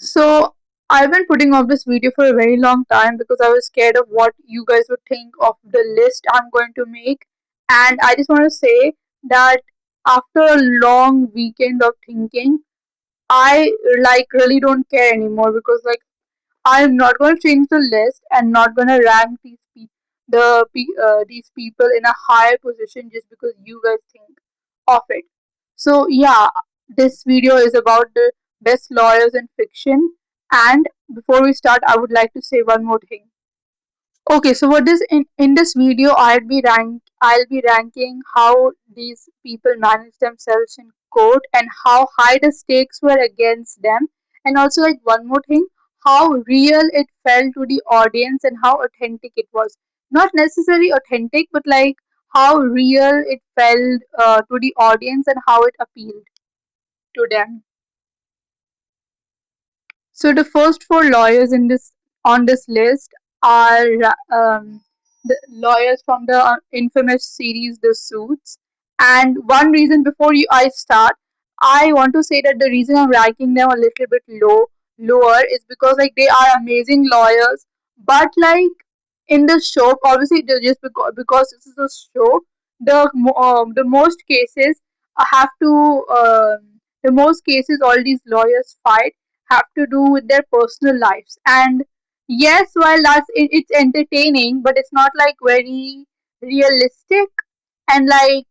So I've been putting off this video for a very long time because I was scared of what you guys would think of the list I'm going to make. And I just want to say that after a long weekend of thinking, I really don't care anymore because I'm not going to change the list and not going to rank these people in a higher position just because you guys think of it. So yeah, this video is about the best lawyers in fiction. And before we start, I would like to say one more thing. Okay, so what this in this video I'll be ranking how these people manage themselves in court and how high the stakes were against them, and also like one more thing, how real it felt to the audience and how authentic it was. Not necessarily authentic, but like how real it felt to the audience and how it appealed to them. So the first four lawyers in this on this list are the lawyers from the infamous series The Suits. And one reason before I start, I want to say that the reason I'm ranking them a little bit lower is because like they are amazing lawyers, but like in the show, obviously just because this is a show, the most cases have to the most cases all these lawyers fight have to do with their personal lives. And yes, while it's entertaining, but it's not like very realistic. And like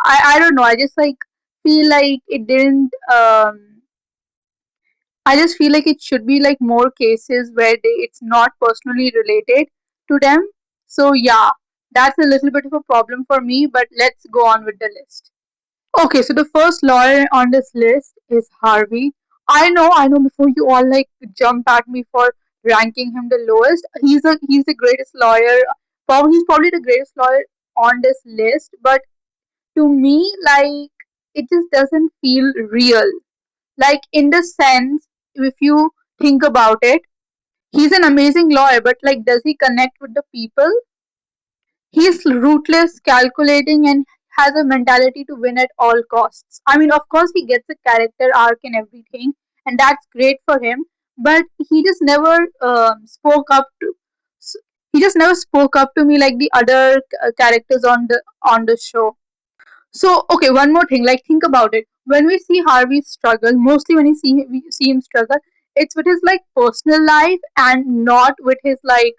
I don't know, I just like feel like it didn't I just feel like it should be like more cases where it's not personally related to them. So yeah, that's a little bit of a problem for me, but let's go on with the list. Okay, so the first lawyer on this list is Harvey. I know. Before you all like jump at me for ranking him the lowest, he's the greatest lawyer. Probably he's probably the greatest lawyer on this list. But to me, like it just doesn't feel real. Like in the sense, if you think about it, he's an amazing lawyer, but like, does he connect with the people? He's ruthless, calculating, and has a mentality to win at all costs. I mean, of course, he gets a character arc and everything, and that's great for him. But he just never spoke up to. He just never spoke up to me like the other characters on the show. So, okay, one more thing. Like, think about it. When we see Harvey struggle, mostly when we see him struggle, it's with his like personal life and not with his like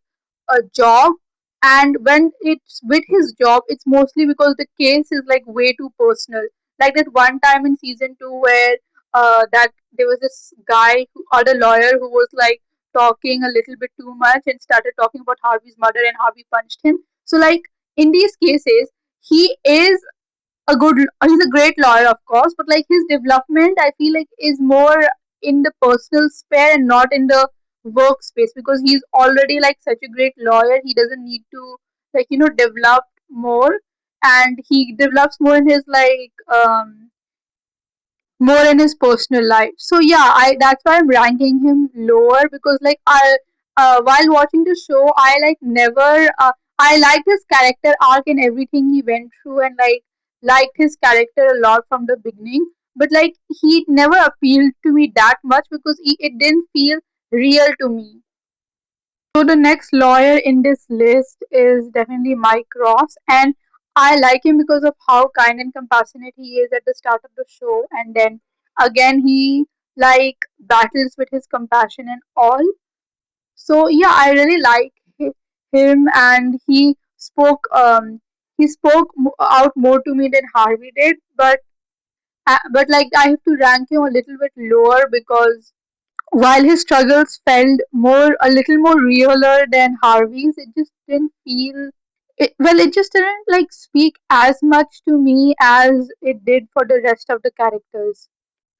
a job. And when it's with his job, it's mostly because the case is like way too personal. Like that one time in season two where that there was this guy, other lawyer, who was like talking a little bit too much and started talking about Harvey's murder, and Harvey punched him. So like in these cases, he is he's a great lawyer, of course, but like his development I feel like is more in the personal sphere and not in the workspace, because he's already like such a great lawyer. He doesn't need to develop more, and he develops more in his more in his personal life. So yeah, I that's why I'm ranking him lower, because like I while watching the show, I like never I liked his character arc and everything he went through, and like liked his character a lot from the beginning. But like he never appealed to me that much because it didn't feel real to me. So the next lawyer in this list is definitely Mike Ross, and I like him because of how kind and compassionate he is at the start of the show, and then again he like battles with his compassion and all. So yeah, I really like him, and he spoke out more to me than Harvey did, but like I have to rank him a little bit lower because while his struggles felt more a little more realer than Harvey's, it just didn't feel it just didn't like speak as much to me as it did for the rest of the characters.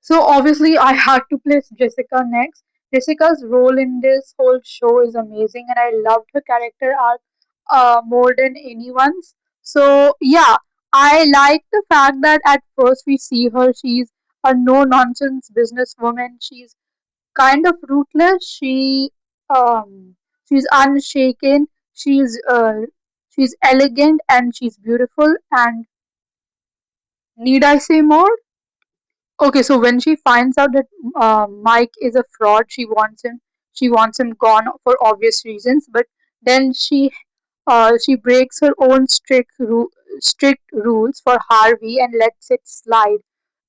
So obviously I had to place Jessica next. Jessica's role in this whole show is amazing, and I loved her character arc more than anyone's. So yeah, I like the fact that at first we see her, she's a no nonsense businesswoman. She's kind of ruthless. She's unshaken. She's elegant and she's beautiful. And need I say more? Okay, so when she finds out that Mike is a fraud, she wants him gone for obvious reasons. But then she breaks her own strict rules for Harvey and lets it slide.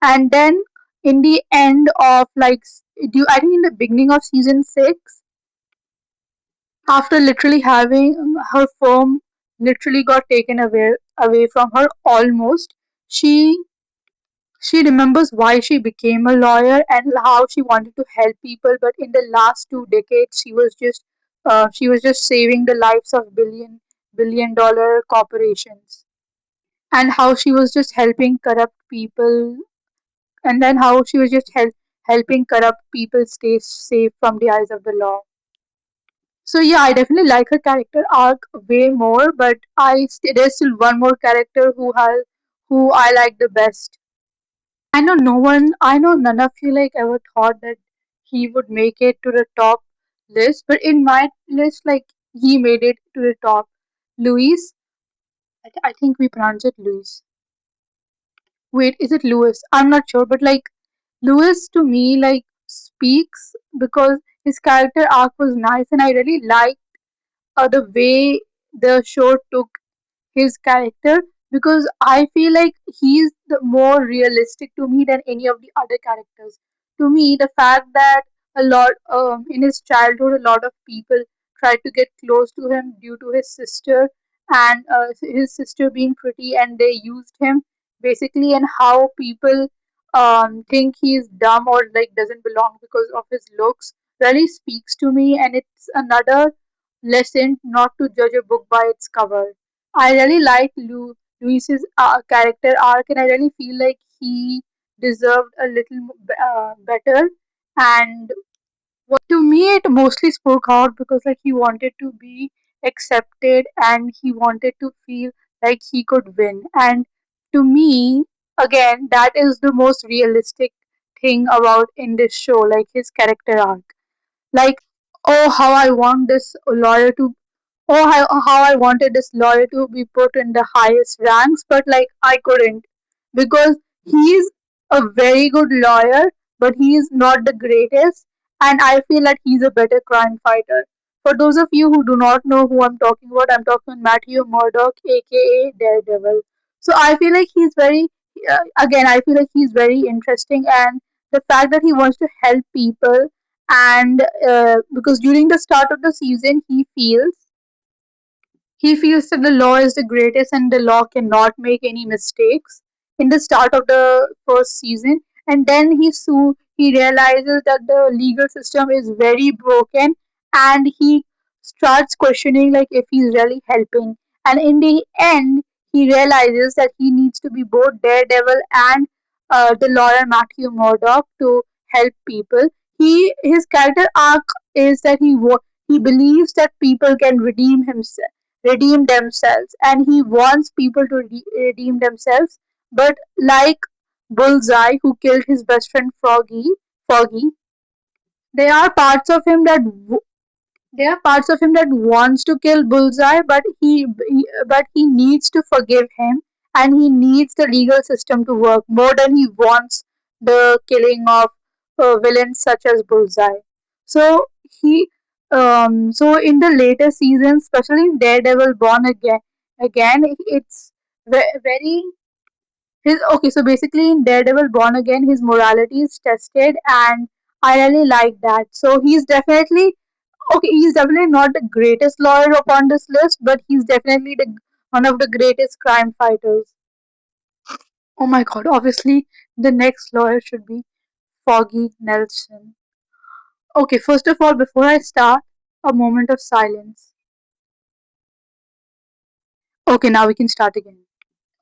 And then in the end of I think in the beginning of season 6, after literally having her firm literally got taken away from her almost, she she remembers why she became a lawyer and how she wanted to help people, but in the last 2 decades, she was just saving the lives of billion dollar corporations, and how she was just helping corrupt people, and then how she was just helping corrupt people stay safe from the eyes of the law. So yeah, I definitely like her character arc way more, but there's still one more character who I like the best. I know none of you like ever thought that he would make it to the top list, but in my list, like he made it to the top. Luis, I think we pronounce it Luis. Wait, is it Lewis? I'm not sure, but like Lewis to me like speaks because his character arc was nice, and I really liked the way the show took his character, because I feel like he's the more realistic to me than any of the other characters. To me, the fact that a lot in his childhood, a lot of people tried to get close to him due to his sister, and his sister being pretty, and they used him basically, and how people think he's dumb or like doesn't belong because of his looks really speaks to me, and it's another lesson not to judge a book by its cover. I really like Luis's character arc, and I really feel like he deserved a little better. And to me, it mostly spoke out because like he wanted to be accepted and he wanted to feel like he could win. And to me, again, that is the most realistic thing about in this show, like his character arc. Like, oh, how I want this lawyer to how I wanted this lawyer to be put in the highest ranks, but like I couldn't, because he's a very good lawyer, but he is not the greatest, and I feel that he's a better crime fighter. For those of you who do not know who I'm talking about, I'm talking about Matthew Murdock, aka Daredevil. So I feel like again, I feel like he's very interesting, and the fact that he wants to help people, and because during the start of the season, he feels that the law is the greatest and the law cannot make any mistakes in the start of the first season. And then he realizes that the legal system is very broken, and he starts questioning like if he's really helping. And in the end, he realizes that he needs to be both Daredevil and the lawyer Matthew Murdock to help people. His character arc is that he believes that people can redeem themselves, and he wants people to redeem themselves, but like Bullseye, who killed his best friend Foggy, there are parts of him that wants to kill Bullseye, but he needs to forgive him, and he needs the legal system to work more than he wants the killing of villains such as Bullseye. So he so in the later seasons, especially in Daredevil Born Again, it's very his okay. So basically, in Daredevil Born Again, his morality is tested, and I really like that. So he's definitely not the greatest lawyer upon this list, but he's definitely the one of the greatest crime fighters. Oh my god, obviously the next lawyer should be Foggy Nelson. Okay, first of all, before I start, a moment of silence. Okay, now we can start again.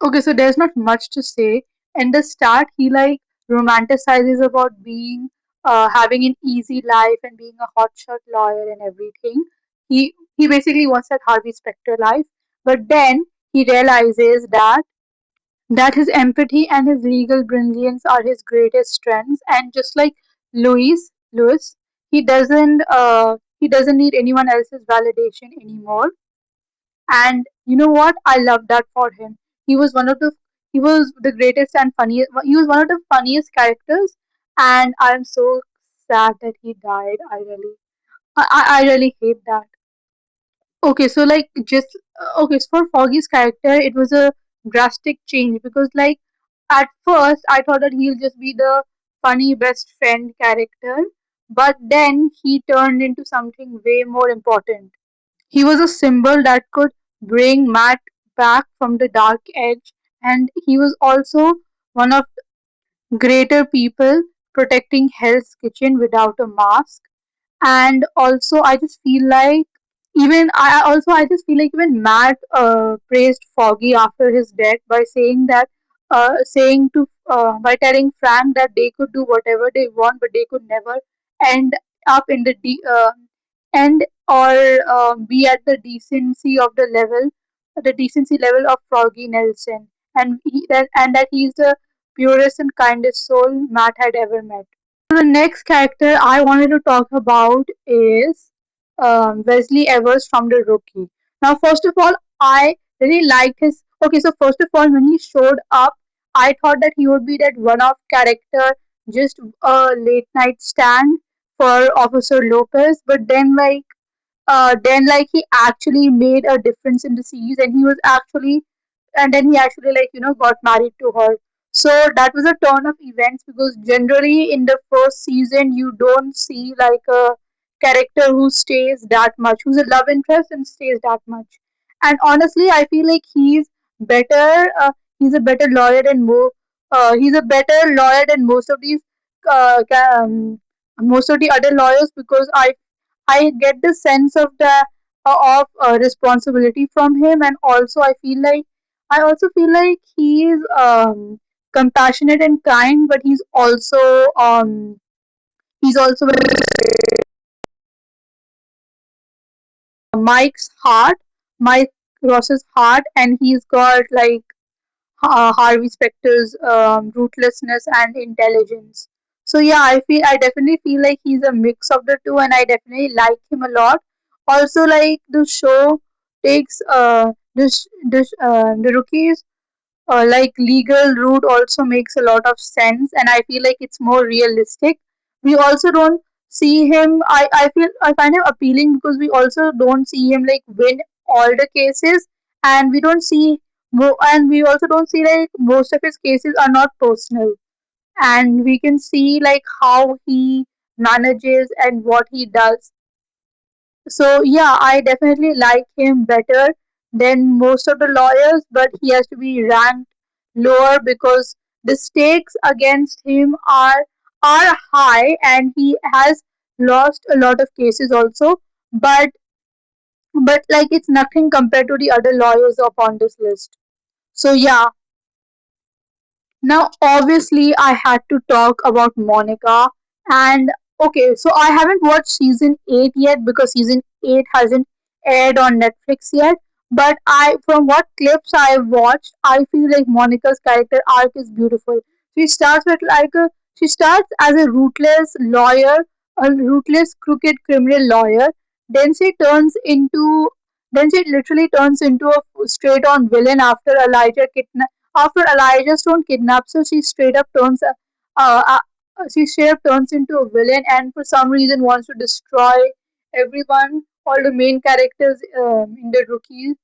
Okay, so there's not much to say. In the start, he like romanticizes about being having an easy life and being a hotshot lawyer and everything. He basically wants that Harvey Specter life, but then he realizes that his empathy and his legal brilliance are his greatest strengths, and just like Lewis, he doesn't need anyone else's validation anymore. And you know what? I love that for him. He was one of the he was the greatest and funniest. He was one of the funniest characters, and I'm so sad that he died. I really hate that. Okay, so like just okay, so for Foggy's character, it was a drastic change because like at first I thought that he'll just be the funny best friend character, but then he turned into something way more important. He was a symbol that could bring Matt back from the dark edge, and he was also one of the greater people protecting Hell's Kitchen without a mask. And also, I just feel like I just feel like even Matt praised Foggy after his death by saying that saying to by telling Frank that they could do whatever they want, but they could never end up in end or be at the decency level of Froggy Nelson, and that he's the purest and kindest soul Matt had ever met. So the next character I wanted to talk about is Wesley Evers from The Rookie. Now, first of all, I really liked his. Okay, so first of all, when he showed up, I thought that he would be that one-off character, just a late night stand for Officer Lopez. But then like he actually made a difference in the series, and then he actually got married to her. So that was a turn of events because generally in the first season you don't see like a character who stays that much, who's a love interest and stays that much. And honestly, I feel like better he's a better lawyer than he's a better lawyer than most of the other lawyers, because I get the sense of the of responsibility from him, and also I also feel like he is compassionate and kind, but he's also Mike's heart, Mike Ross's heart, and he's got like Harvey Specter's ruthlessness and intelligence. So yeah, I definitely feel like he's a mix of the two, and I definitely like him a lot. Also, like the show takes the rookies like legal route also makes a lot of sense, and I feel like it's more realistic. We also don't see him. I find him appealing because we also don't see him like win all the cases, and we also don't see like most of his cases are not personal, and we can see like how he manages and what he does. So yeah, I definitely like him better than most of the lawyers, but he has to be ranked lower because the stakes against him are high, and he has lost a lot of cases also. But like it's nothing compared to the other lawyers up on this list. So yeah, now, obviously, I had to talk about Monica. And okay, so I haven't watched season 8 yet because season 8 hasn't aired on Netflix yet. But from what clips I've watched, I feel like Monica's character arc is beautiful. She starts with she starts as a ruthless lawyer, a ruthless, crooked criminal lawyer. Then she turns into, then she literally turns into a straight on villain after Elijah Stone kidnaps her. Uh, she straight up turns into a villain, and for some reason wants to destroy everyone, all the main characters in the rookies.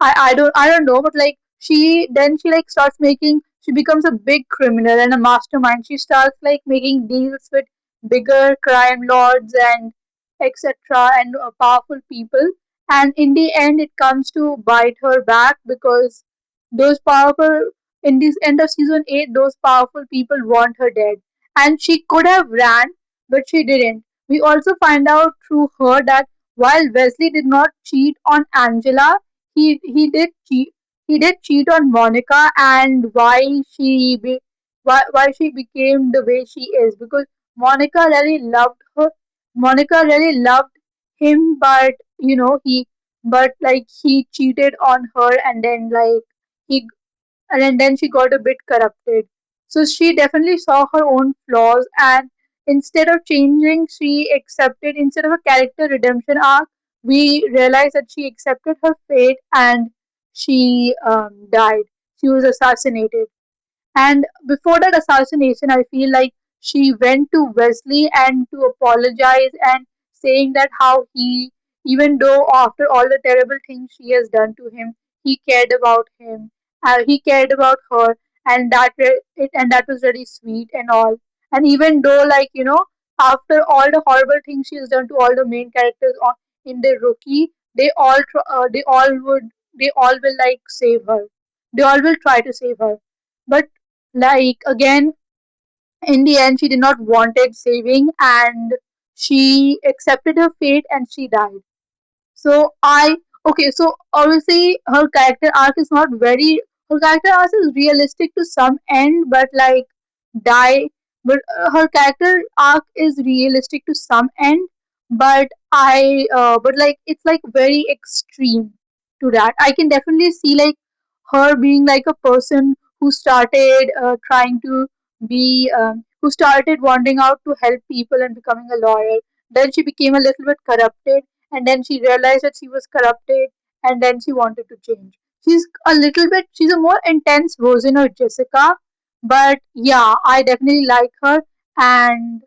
I don't know, but like she like starts making she becomes a big criminal and a mastermind. She starts like making deals with bigger crime lords and etc. and powerful people. And in the end, it comes to bite her back because those powerful in this end of season 8, those powerful people want her dead, and she could have ran, but she didn't. We also find out through her that while Wesley did not cheat on Angela, he did cheat on Monica, and why she became the way she is, because Monica really loved her. Monica really loved him, but he cheated on her, and he then she got a bit corrupted. So she definitely saw her own flaws, and instead of a character redemption arc, we realized that she accepted her fate and she died. she was assassinated. And before that assassination, I feel like she went to Wesley and to apologize and saying that how he, even though after all the terrible things she has done to him, he cared about him, he cared about her, and that was very sweet and all. And even though, like, after all the horrible things she has done to all the main characters in the Rookie, they all will like save her. They all will try to save her, but like again, in the end, she did not wanted saving, and she accepted her fate and she died. So I okay, so obviously her character arc is not very her character arc is realistic to some end, but like die but her character arc is realistic to some end, but but like it's like very extreme to that. I can definitely see like her being like a person who started trying to be who started wandering out to help people and becoming a lawyer. Then she became a little bit corrupted, and then she realized that she was corrupted, and then she wanted to change. She's a more intense version of Jessica, but yeah, I definitely like her, and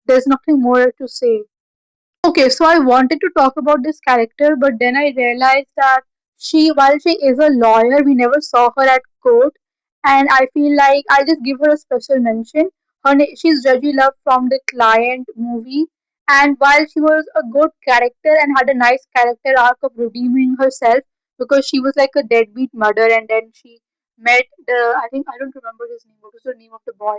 there's nothing more to say. Okay, so I wanted to talk about this character, but then I realized that while she is a lawyer, we never saw her at court, and I feel like I just give her a special mention. She's Reggie Love from the Client movie, and while she was a good character and had a nice character arc of redeeming herself because she was like a deadbeat mother, and then she met I think I don't remember his name. What was the name of the boy?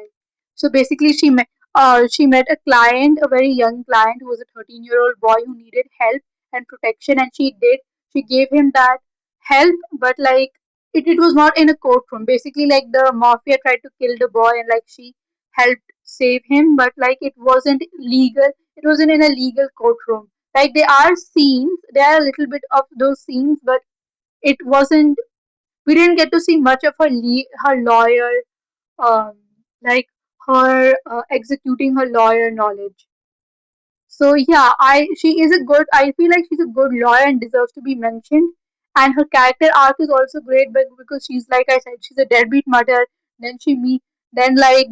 So basically, she met a client, a very young client who was a 13-year-old boy who needed help and protection, and she did. She gave him that help, but like it was not in a courtroom. Basically, like the mafia tried to kill the boy, and like she helped save him, but like it wasn't legal. It wasn't in a legal courtroom. Like there are a little bit of those scenes, but it wasn't. We didn't get to see much of her lawyer um, like her executing her lawyer knowledge. So yeah, she is a good. I feel like she's a good lawyer and deserves to be mentioned. And her character arc is also great, but because she's like I said, she's a deadbeat mother. Then she meet, then like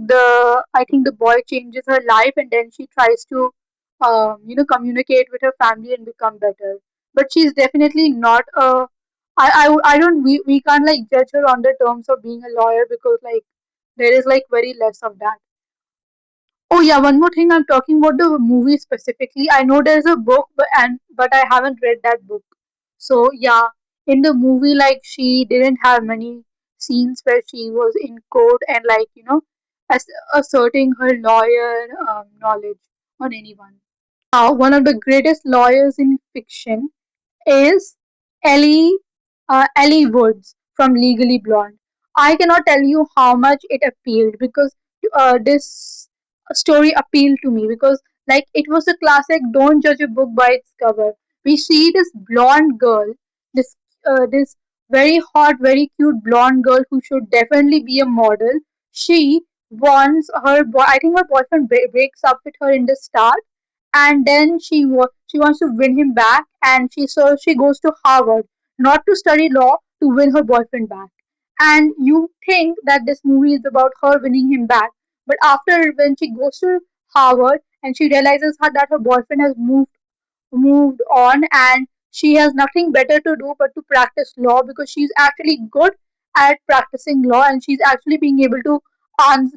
I think the boy changes her life, and then she tries to, communicate with her family and become better. But she's definitely not a. I don't we can't like judge her on the terms of being a lawyer because like there is like very less of that. Oh yeah, one more thing. I'm talking about the movie specifically. I know there's a book, but I haven't read that book. So yeah, in the movie, like she didn't have many scenes where she was in court and like as, asserting her lawyer knowledge on anyone. One of the greatest lawyers in fiction is Ellie Ellie Woods from Legally Blonde. I cannot tell you how much it appealed because this story appealed to me because like it was a classic. Don't judge a book by its cover. We see this blonde girl, this very hot, very cute blonde girl who should definitely be a model. She wants her boy. I think her boyfriend breaks up with her in the start, and then she wants to win him back, and she goes to Harvard not to study law, to win her boyfriend back. And you think that this movie is about her winning him back, but after when she goes to Harvard and she realizes that her boyfriend has moved on, and she has nothing better to do but to practice law because she's actually good at practicing law, and she's actually being able to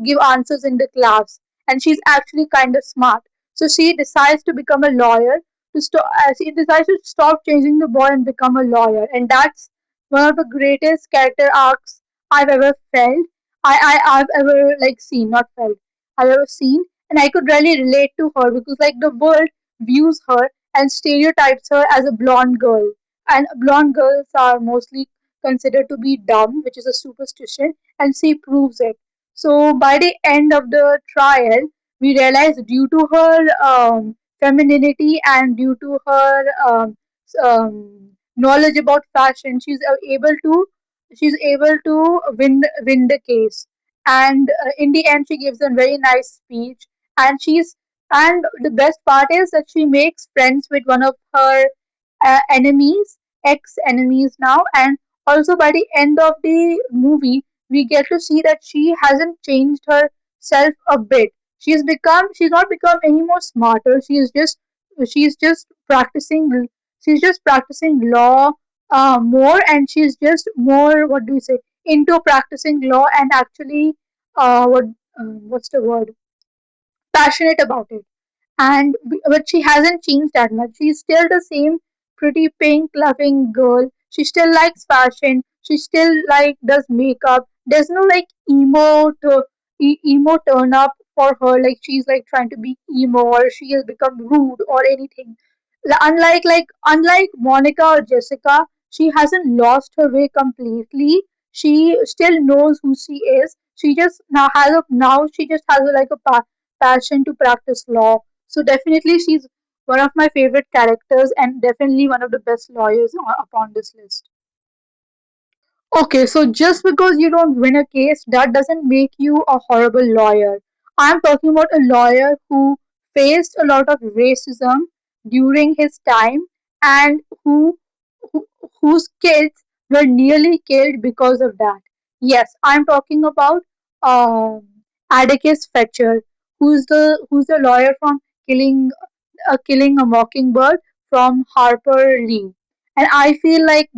give answers in the class, and she's actually kind of smart. So she decides to become a lawyer. She decides to stop chasing the boy and become a lawyer, and that's one of the greatest character arcs I've ever felt. I've ever like seen, not felt. I've ever seen, and I could really relate to her because like the world views her and stereotypes her as a blonde girl. And blonde girls are mostly considered to be dumb, which is a superstition, and she proves it. So by the end of the trial, we realize due to her femininity and due to her knowledge about fashion, she's able to win the case. And in the end, she gives a very nice speech, and the best part is that she makes friends with one of her enemies, ex enemies now, and Also, by the end of the movie, we get to see that she hasn't changed herself a bit. She's not become any more smarter. She's just practicing, she's just practicing law more, and she's just more, what do you say, into practicing law, and actually, what's the word, passionate about it. But she hasn't changed that much. She's still the same pretty pink loving girl. She still likes fashion. She still like does makeup. There's no like emo turn up for her, like she's like trying to be emo or she has become rude or anything. Unlike Monica or Jessica, she hasn't lost her way completely. She still knows who she is. She just now she just has like a passion to practice law. So definitely she's one of my favorite characters and definitely one of the best lawyers upon this list. Okay, so just because you don't win a case, that doesn't make you a horrible lawyer. I'm talking about a lawyer who faced a lot of racism during his time and who whose kids were nearly killed because of that. Yes, I'm talking about um, Atticus Fletcher, who's the lawyer from Killing a Mockingbird from Harper Lee. And I feel like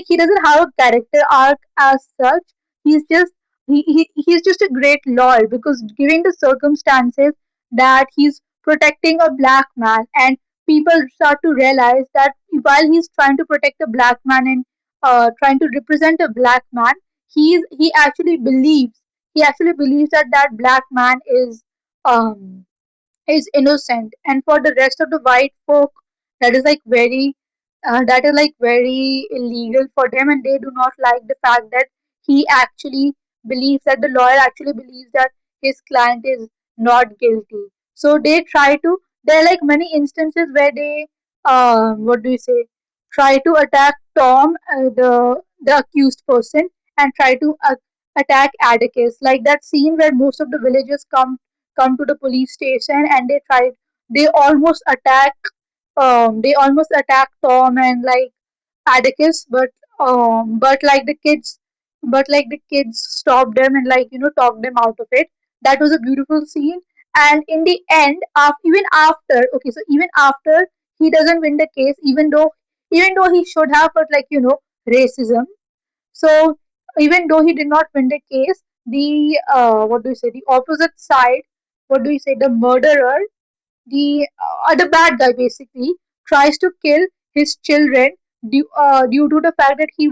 he doesn't have a character arc as such. He's just he's just a great lawyer because given the circumstances that he's protecting a black man, and people start to realize that while he's trying to protect a black man and trying to represent a black man, he actually believes that that black man um is innocent, and for the rest of the white folk, that is very illegal for them, and they do not like the fact that he actually the lawyer actually believes that his client is not guilty. So they try to there are like many instances where they what do you say try to attack Tom, the accused person, and try to attack Atticus, like that scene where most of the villagers come to the police station, and they almost attack they almost attack Tom and like Atticus, but like the kids stopped them and talked them out of it. That was a beautiful scene. And in the end, even after he doesn't win the case, even though he should have, but racism. So even though he did not win the case, the what do you say? The opposite side, what do you say? The murderer, the bad guy basically tries to kill his children due to the fact that he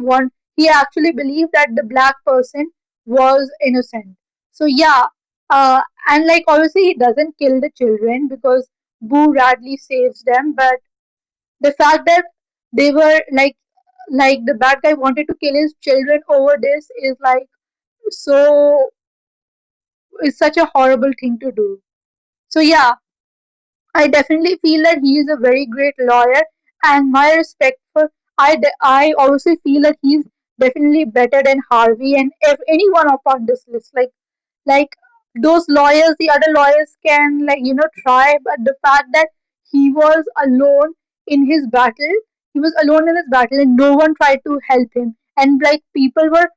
actually believed that the black person was innocent. So yeah, and like obviously he doesn't kill the children because Boo Radley saves them, but the fact that they were like the bad guy wanted to kill his children over this is like so is such a horrible thing to do. So yeah, I definitely feel that he is a very great lawyer, and my respect for I also feel that he's definitely better than Harvey and if anyone upon this list. Like those lawyers, the other lawyers can try, but the fact that he was alone in his battle, he was alone in his battle, and no one tried to help him, and like people were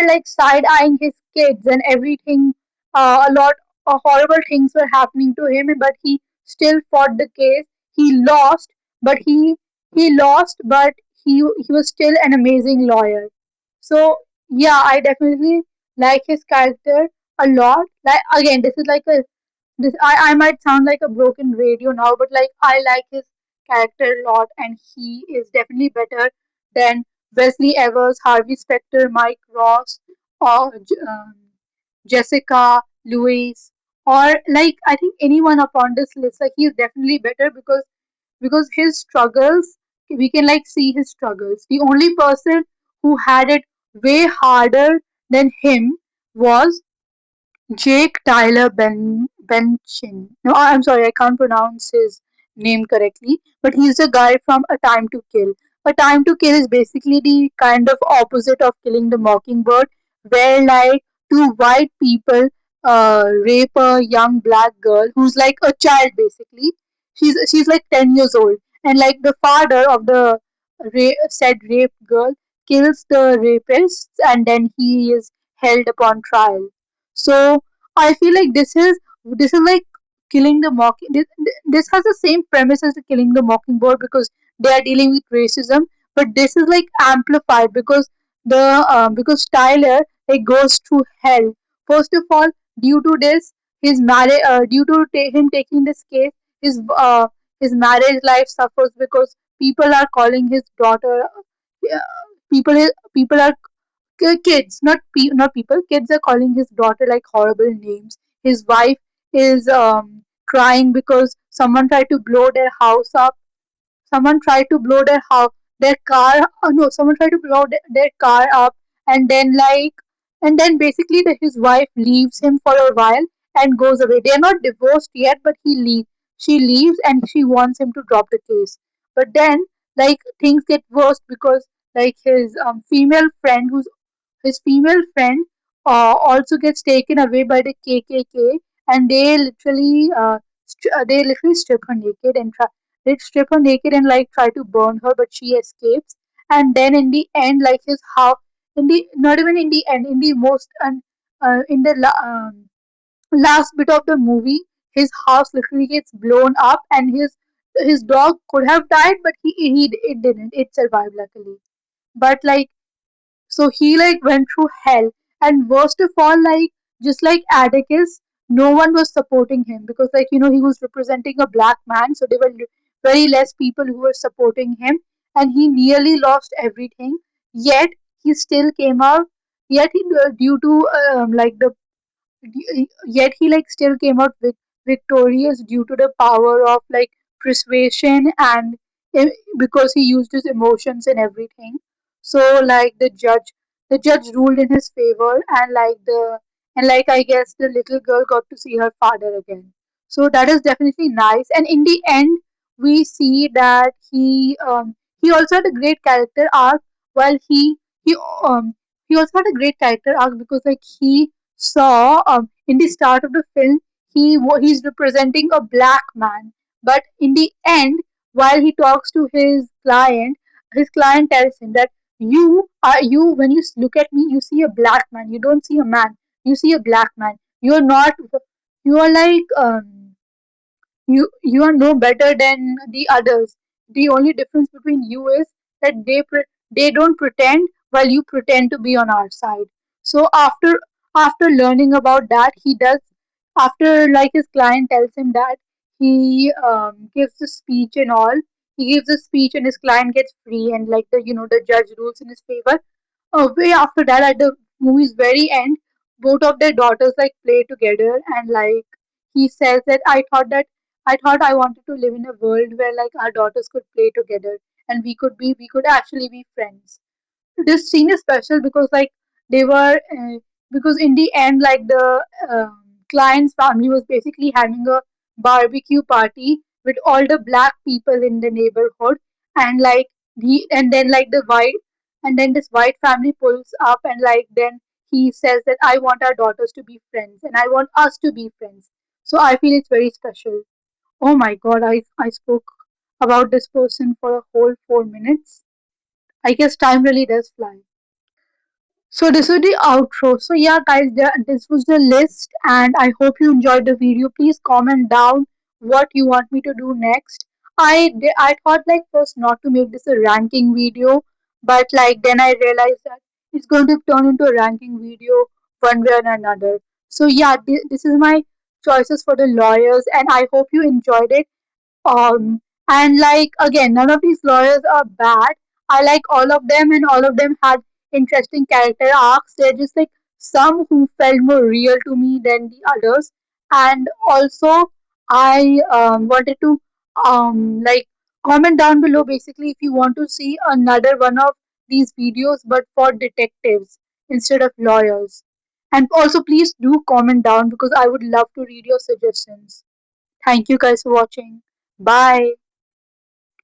like side eyeing his kids and everything. A lot of horrible things were happening to him, but he still fought the case. He lost, but he lost, but he was still an amazing lawyer. So yeah, I definitely like his character a lot. Like again, this is like a this I might sound like a broken radio now, but like I like his character a lot, and he is definitely better than Wesley Evers, Harvey Specter, Mike Ross, or Jessica, Louise, or like I think anyone upon this list. Like he is definitely better because his struggles, we can like see his struggles. The only person who had it way harder than him was Jake Tyler Benchin. No, I'm sorry, I can't pronounce his name correctly, but he's the guy from A Time to Kill. A Time to Kill is basically the kind of opposite of Killing the Mockingbird, where like two white people rape a young black girl who's like a child basically. She's like 10 years old, and like the father of said rape girl kills the rapist, and then he is held upon trial. So I feel like this is like killing the mocking. This has the same premise as the Killing the Mockingbird because they are dealing with racism, but this is like amplified because Tyler like goes through hell. First of all, due to this, his marriage, due to him taking this case, his uh, his marriage life suffers because people are calling his daughter. People are kids, not people. Kids are calling his daughter like horrible names. His wife is crying because someone tried to blow their car. Oh no, someone tried to blow their car up, and then basically his wife leaves him for a while and goes away. They are not divorced yet, but he leaves. She leaves and she wants him to drop the case. But then things get worse because his female friend also gets taken away by the KKK, and they literally strip her naked and try to burn her, but she escapes. And then in the end, like his how in the not even in the end, in the most in the last bit of the movie, his house literally gets blown up, and his dog could have died, but he it didn't. It survived luckily. But so he went through hell, and worst of all, just like Atticus, no one was supporting him because he was representing a black man, so there were very less people who were supporting him, and he nearly lost everything. Yet he still came out. Yet due to yet he still came out victorious due to the power of persuasion and because he used his emotions and everything. So the judge ruled in his favor, and I guess the little girl got to see her father again. So that is definitely nice. And in the end, we see that he also had a great character arc. While he um he also had a great character arc because he saw in the start of the film he's representing a black man, but in the end, while he talks to his client tells him that you when you look at me, you see a black man, you don't see a man, you see a black man. You're not you are you are no better than the others. The only difference between you is that they don't pretend while you pretend to be on our side. So after learning about that, he does after his client tells him that he gives the speech and all. He gives a speech and his client gets free, and the judge rules in his favor. Way after that, at the movie's very end, both of their daughters play together, and he says that I thought I wanted to live in a world where our daughters could play together and we could actually be friends. This scene is special because they were because in the end the client's family was basically having a barbecue party with all the black people in the neighborhood, and and then this white family pulls up, and then he says that I want our daughters to be friends and I want us to be friends. So I feel it's very special. Oh my god, I spoke about this person for a whole 4 minutes. I guess time really does fly. So this is the outro. So yeah, guys, this was the list, and I hope you enjoyed the video. Please comment down what you want me to do next. I thought first not to make this a ranking video, but then I realized that it's going to turn into a ranking video one way or another. So yeah, this is my choices for the lawyers, and I hope you enjoyed it. And again, none of these lawyers are bad. I like all of them, and all of them had interesting character arcs. They're just some who felt more real to me than the others. And also, I wanted to comment down below basically if you want to see another one of these videos, but for detectives instead of lawyers. And also, please do comment down because I would love to read your suggestions. Thank you guys for watching. Bye.